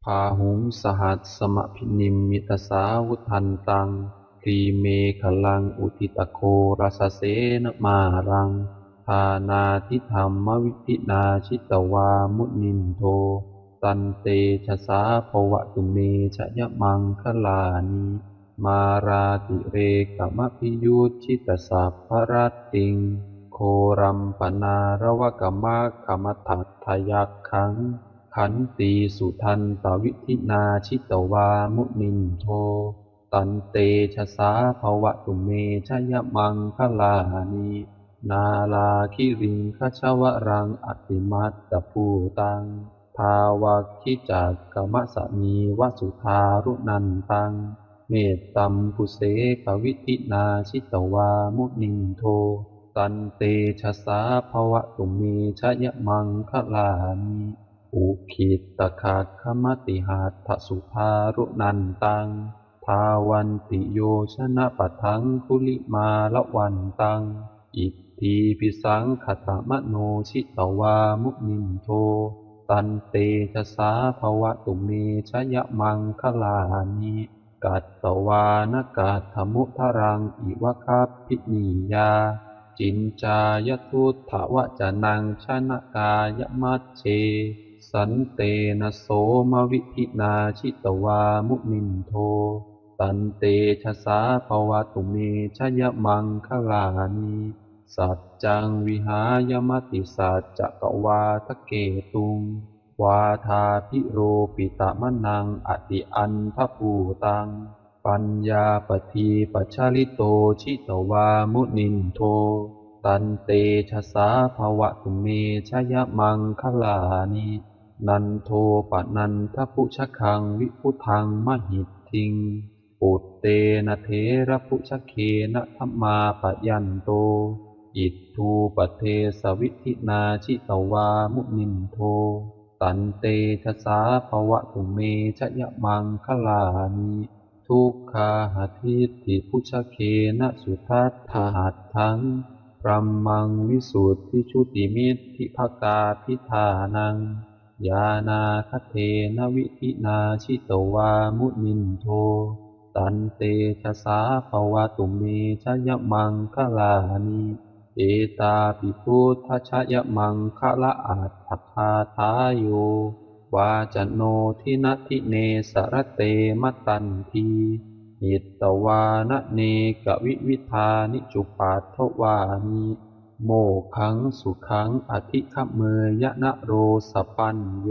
พาหุงสหัสสมพินิมมิตสาวุธันตังพรีเมขลังอุทิตโครัสเสนมารังทานาทิธรรมวิธินาชิตวามุนินโทตันเตชะสาภวะตุเมชยมังคลานิมาราติเรกมพิยุตชิตสัพพรัตติงโครัมปนารวกมะขมทัตทยักขังขันตีสุทันตวิธินาชิตวามุนินโทตันเตชะสาภวะตุเมชยมังคลานินาลาคิริงคชวรังอติมัตตภูตังภาวัคคิจักกมสมีวสุธารุนันตังเมตตัมปุเสกวิธินาชิตวามุนินโทตันเตชะสาภวะตุเมชยมังคลานิอุคิตตคัคขมติหัตถสุภารุนันตังทาวันติโยชนะปัทังคุลิมาละวันตังอิทธิพิสังขตมโนชิตวามุนินโทตันเตชะสาภวะตุเมชยมังคลานิกัตตวานกัตถมุทรังอิวคัพพินียาจินจายทุตถวจนังชนะกายมัชเชสันเตนะโสมวิธินาชิตวามุนินโทตันเตชะสาภวะตุเมชยมังคลานิสัจจังวิหายมติสัจจกวาทะเกตุงวาทาพิโรปิตมนังอติอันทภูตังปัญญาปทีปัจฉริโตชิตวามุนินโทตันเตชะสาภวะตุเมชยมังคลานินันโทปนันทพุชคังวิพุทังมหิทธิงปุตเตนะเถระพุชเคนะธัมมาปยันโตอิทธูปเทสวิธินาชิตวามุนินโทตันเตชะสาภวะตุเมชยมังคลานิทุกขาหทิฏฐิพุชเคนะสุทัตถหัตถังพรัมมังวิสุทธิชุติมิตถิภกาพิธานังยานาคเทนะวิธินาชิตวามุนินโทตันเตชะสาภวะตุเมชยมังคลานิเอตาปิพุทธชยมังคละอัตถคาทายโยวาจโนทินัตถิเนสรเตมตตันทีหิตตวานะเนกวิวิธานิจุปัฏฐวานิโมขังสุขังอธิขเมยนะโรสปัญโย